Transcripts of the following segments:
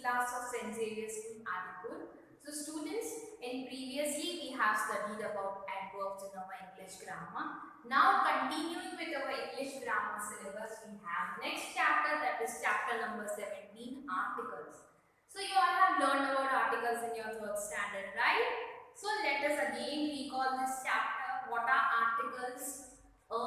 class of St. Xavier School, Adipur. So students, in previously we have studied about adverbs in our English grammar. Now continuing with our English grammar syllabus, we have next chapter, that is chapter number 17, articles. So you all have learned about articles in your third standard, right? So let us again recall this chapter. What are articles? A,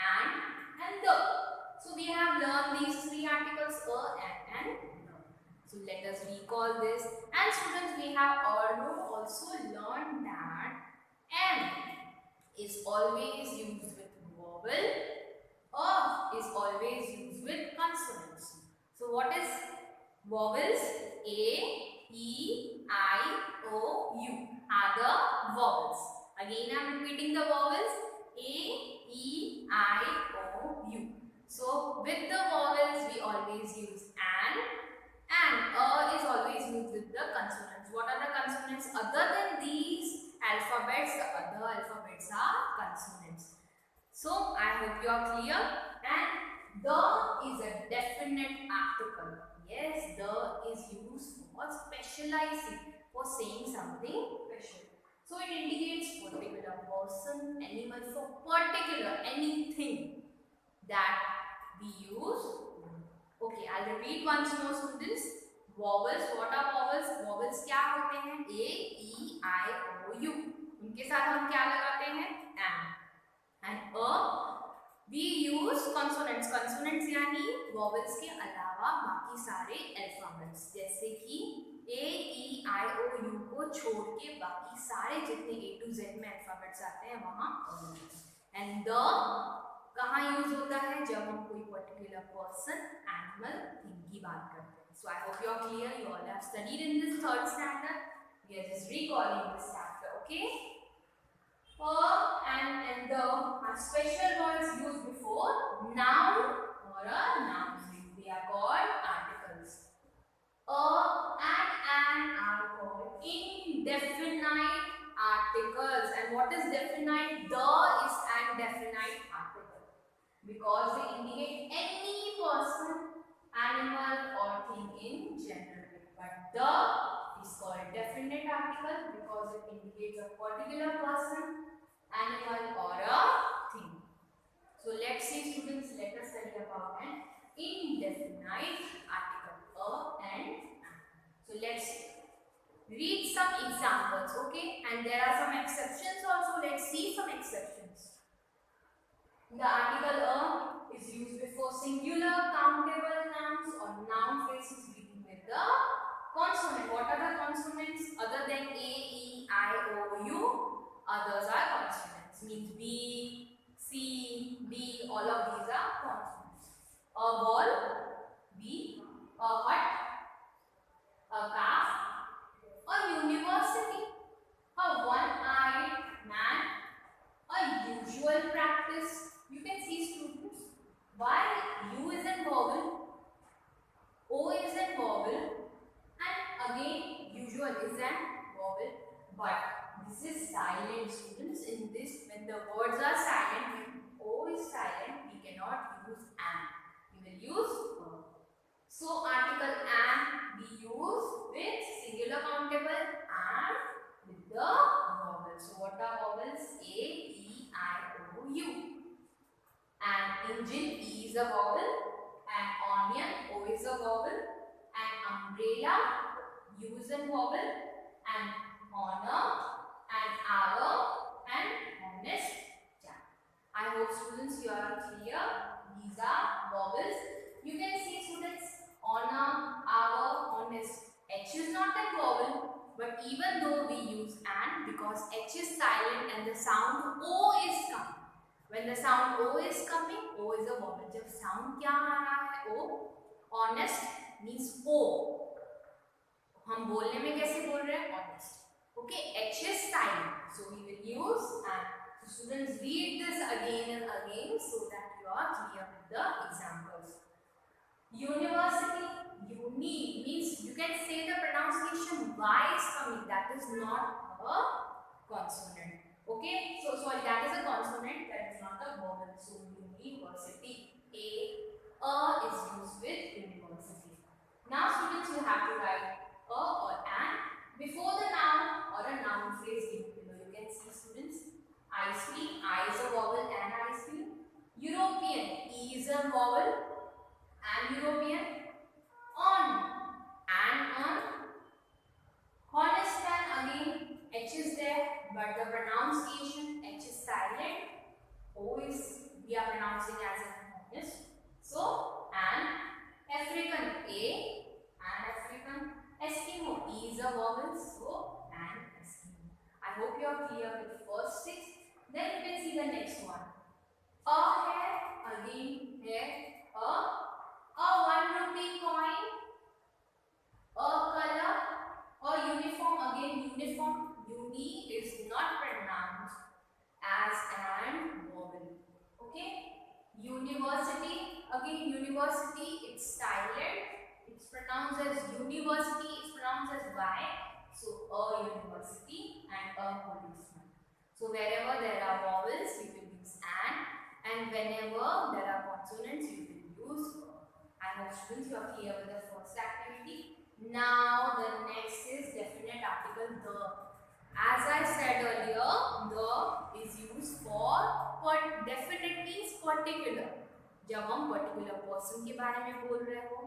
and the. So we have learned these three articles, a, and the. So let us recall this. And students, we have also learned that and is always used with vowel, a is always used with consonants. So what is vowels? A, E, I, O, U are the vowels. Again I am repeating the vowels. A, E, I, O, U. So with the vowels we always use and a is always used with the consonants. What are the consonants? Other than these alphabets, the other alphabets are consonants. So I hope you are clear. And the is a definite article. Yes, the is used for specializing, for saying something special. So it indicates particular person, animal, for particular anything that we use. Okay, I'll repeat once more students. Vowels, what are vowels? Vowels क्या होते हैं? A, E, I, O, U. उनके साथ हम क्या लगाते हैं? And we use consonants. Consonants यानी vowels के अलावा बाकी सारे alphabets, जैसे कि A, E, I, O, U को छोड़ के बाकी सारे जितने A to Z में alphabets आते हैं वहाँ and the कहाँ यूज होता है? जब हम कोई पर्टिकुलर पर्सन, एनिमल, थिंग की बात करते हैं. So I hope you are clear. You all have studied in this third standard. We are just recalling this chapter. Okay. And the special words used before noun or a noun. They are called articles. And are called indefinite articles. And what is definite? The is an definite article because they indicate any person, animal or thing in general. But the is called definite article because it indicates a particular person, animal or a thing. So let's see students, let us study about an indefinite article, a and an. So let's read some examples, okay? And there are some exceptions also. Let's see some exceptions. The article a is used before singular countable nouns or noun phrases beginning with the consonant. What are the consonants? Other than A, E, I, O, U, others are consonants. Means B, C, D, all of these are consonants. A ball, B, a hut, a calf, a university, a one-eyed man, a usual practice. You can see students, why U is in vowel, O is in vowel, and again usual is an vowel, but this is silent students. In this, when the words are silent, when O is silent, we cannot use an. We will use a. So article an we use with singular countable and with the vowels. So what are vowels? A, E, I, O, U. And engine, E is a vowel, and onion, O is a vowel, and umbrella, U is a vowel, and honor, and hour, and honest. I hope students you are clear. These are vowels. You can see students, honor, hour, honest. H is not a vowel, but even though we use an, because H is silent and the sound O is coming. When the sound O is coming, O is a vowel. जब sound क्या आ रहा है? O. Honest means O. हम बोलने में कैसे बोल रहे हैं? Honest. Okay, H is silent, so we will use and. So students, read this again and again so that you are clear with the examples. University, uni means you can say the pronunciation Y is coming. That is not a consonant. Okay, so sorry, that is a consonant, that is not a vowel. So university, a is used with university. Now students, you have to write a or an before the noun or a noun phrase given below. You can see students, ice cream, I is a vowel and ice cream. European, E is a vowel and European. On and on. Honest man, again H is there but the pronunciation H is silent. O is we are pronouncing as an honest. So an African, A and African. Eskimo, E is a vowel, so an Eskimo. I hope you are clear with the first six. Then you can see the next one. A hair, again hair. A 1 rupee coin. A color. A uniform, again uniform. Uni is not pronounced as an vowel. Okay. University, again university, it's silent. It's pronounced as university, it's pronounced as Y. So a university and a policeman. So wherever there are vowels, you will use and whenever there are consonants, you will use a. I hope students you are clear with the first activity. Now the next is definite article the. As I said earlier, the is used for definite means particular. जब हम particular person के बारे में बोल रहे हो,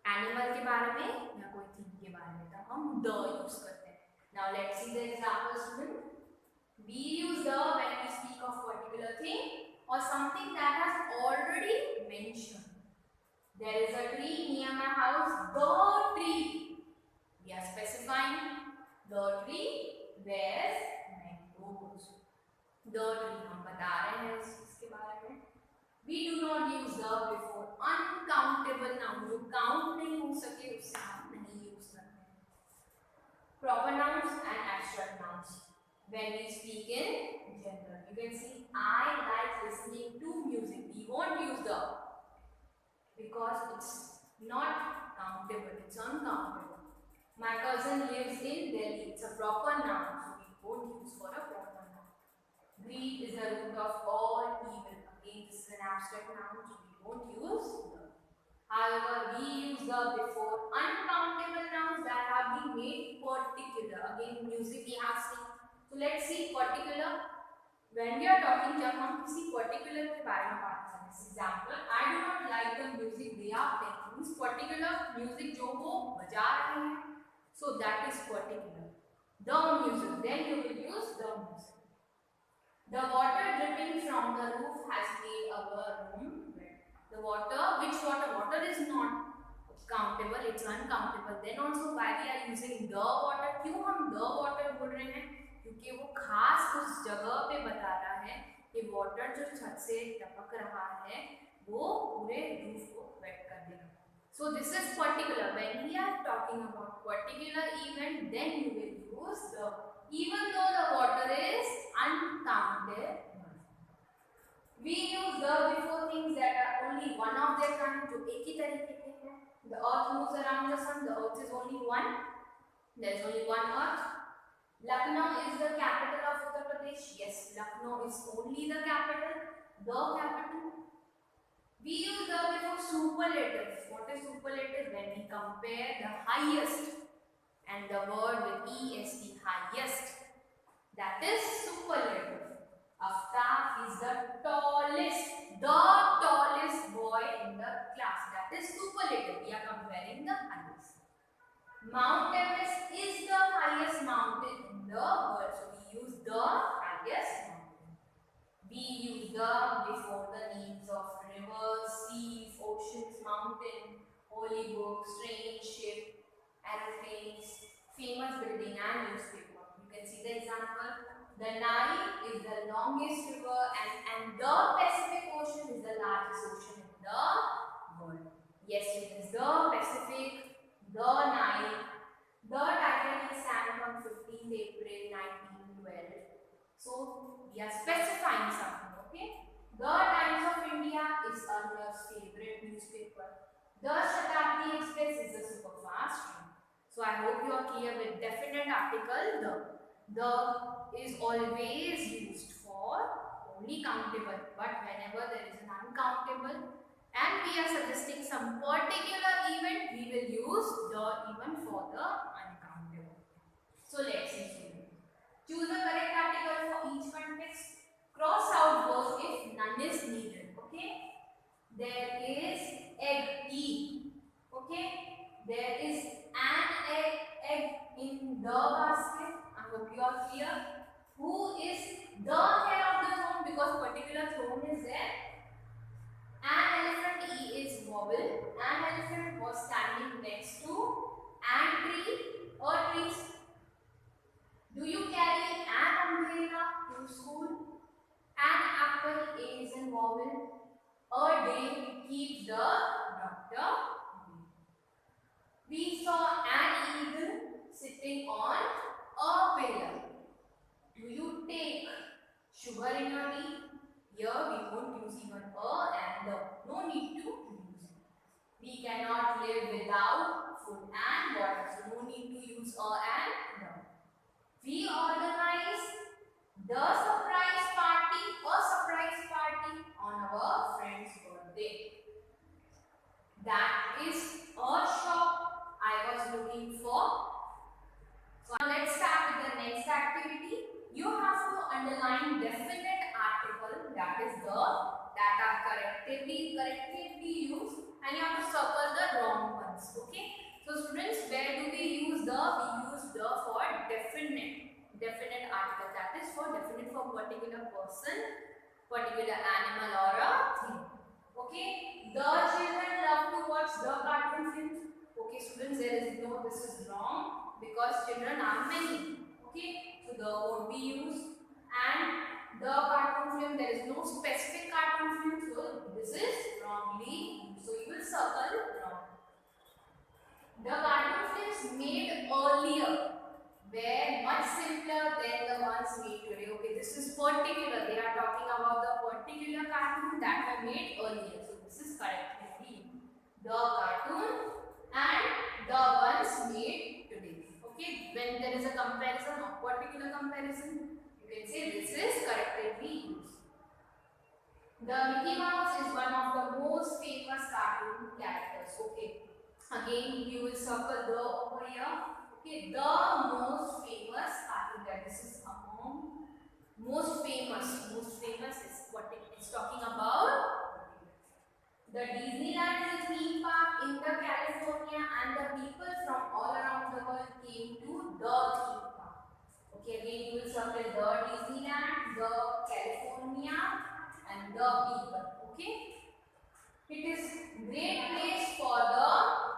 animal के बारे में या कोई thing के बारे में, तब हम the use करते हैं. Now let's see the example, student. We use the when we speak of particular thing or something that has already mentioned. There is a tree near my house. The tree. We are specifying. The tree bears mangoes. The tree हम बता रहे हैं इसके बारे में. We do not use the before uncountable noun. जो count नहीं हो सके उससे हम नहीं use करते हैं. Proper nouns and abstract nouns. When we speak in general, you can see I like listening to music. We won't use the because it's not countable. It's uncountable. My cousin lives in Delhi. It's a proper noun, so we won't use for a proper noun. Greed is the root of all evil. Again, this is an abstract noun, so we won't use the. However, we use the before uncountable nouns that have been made particular. Again, music we have seen. So let's see particular. When we are talking, जब हम किसी particular के बारे में बात करें, example, I do not like the music they are playing. Means particular music जो वो बजा रहे हैं. So that is particular. The music. Then you will use the music. The water dripping from the roof has made our room wet. The water, which water? Water is not countable. It's uncountable. Then also why we are using the water? क्यों हम the water बोल रहे हैं? क्योंकि वो खास उस जगह पे बता रहा है कि water जो छत से टपक रहा है वो पूरे roof को wet कर देगा. So this is particular. When we are talking about particular event, then you will use the, even though the water is uncountable. We use the before things that are only one of their kind, जो एक ही तरीके के हैं. The earth moves around the sun. The earth is only one. There is only one earth. Lucknow is the capital of Uttar Pradesh. Yes, Lucknow is only the capital. The capital. We use the before superlatives. What is superlative? When we compare the highest and the word with est, highest, that is superlative. Aftab is the tallest boy in the class. That is superlative. We are comparing the highest. Mount Everest is the highest mountain in the world. So we use the highest mountain. We use the before the names of rivers, seas, oceans, mountain, holy books, train, ship, aeroplanes, famous building and newspaper. You can see the example. The Nile is the longest river and the Pacific Ocean is the largest ocean in the world. Yes, it is the Pacific, the Nile. The Titanic sank on 15th April 1912. So we are specifying something, okay? The Times of India is Arnav's favorite newspaper. The Shatabdi Express is a superfast train. So I hope you are clear with definite article the. The is always used for only countable, but whenever there is an uncountable and we are suggesting some particular event, we will use the even for the uncountable. So let's see. Choose the correct article for each context. Cross out words if none is needed. Okay. There is egg, E. Okay. There is an egg in the basket. I hope you are clear. Who is the head of the throne? Because particular throne is there. An elephant, E is vowel. An elephant was standing next to an tree or trees. Do you carry an umbrella to school? An apple, A is in vowel. A day keeps the doctor away. We saw an eagle sitting on a pillar. Do you take sugar in your tea? Here we won't use even a and the. No need to use it. We cannot live without food and water. So no need to use a and the. We organize the surprise party, a surprise party on our friend's birthday. That is a shop I was looking for. So let's start with the next activity. You have to underline definite article, that is the, that are correctively used, and you have to circle the wrong ones. Okay. So students, where do we use the? We use the for definite article, that is for definite for particular person, particular animal or a thing. Okay. The children love to watch the cartoon films. Okay students, there is no, this is wrong because children are many. Okay, so the won't be used, and the cartoon film, there is no specific cartoon film, so this is wrongly used. So you will circle wrong. The cartoon films made earlier were much simpler than the ones made today. Okay, this is particular. They are talking about the particular cartoon that were made earlier. So this is correctly the cartoon and the ones made today. Okay, when there is a comparison of particular comparison, you can say this is correctly used. The Mickey Mouse is one of the most famous cartoon characters. Okay, again you will circle the over here. Okay, the most famous cartoon character. This is among most famous. Most famous is what it is talking about. The Disneyland is a theme park in the California, and the people from all around the world came to the theme park. Okay, again you will circle the Disneyland, the California, and the people. Okay, it is great place for the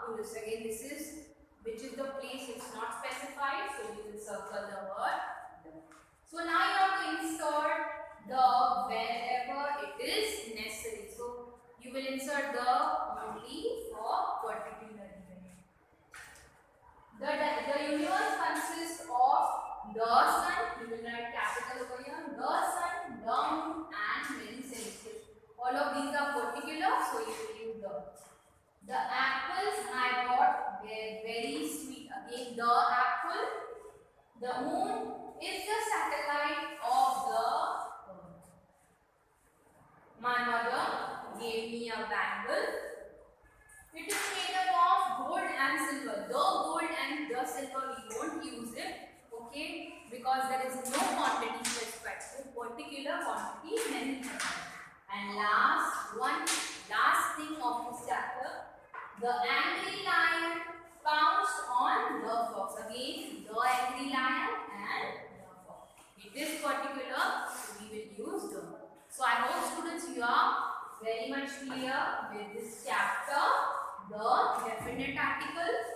tourists. Again, this is which is the place, it's not specified, so you will circle the word the. So now you have to insert the wherever it is necessary. So you will insert the only for particular event. The universe consists of the sun, you will write capital over here, the sun, the moon, and many celestials. All of these are particular, so you will use the. The apples I bought were very sweet. Again, the apple. The moon is the satellite of the earth. My mother gave me a bangle. It is made up of gold and silver. The gold and the silver we won't use it, okay, because there is no quantity specified. So particular quantity many. And last thing of this chapter, the angry lion pounced on the fox. Again, the angry lion and the fox. It is particular, so we will use the. So I hope students you are very much clear with this chapter, the definite articles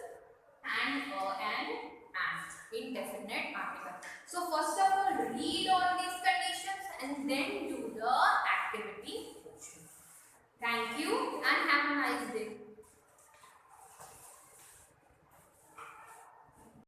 and indefinite article. So first of all, read all these conditions and then do the activity. Thank you and have a nice day.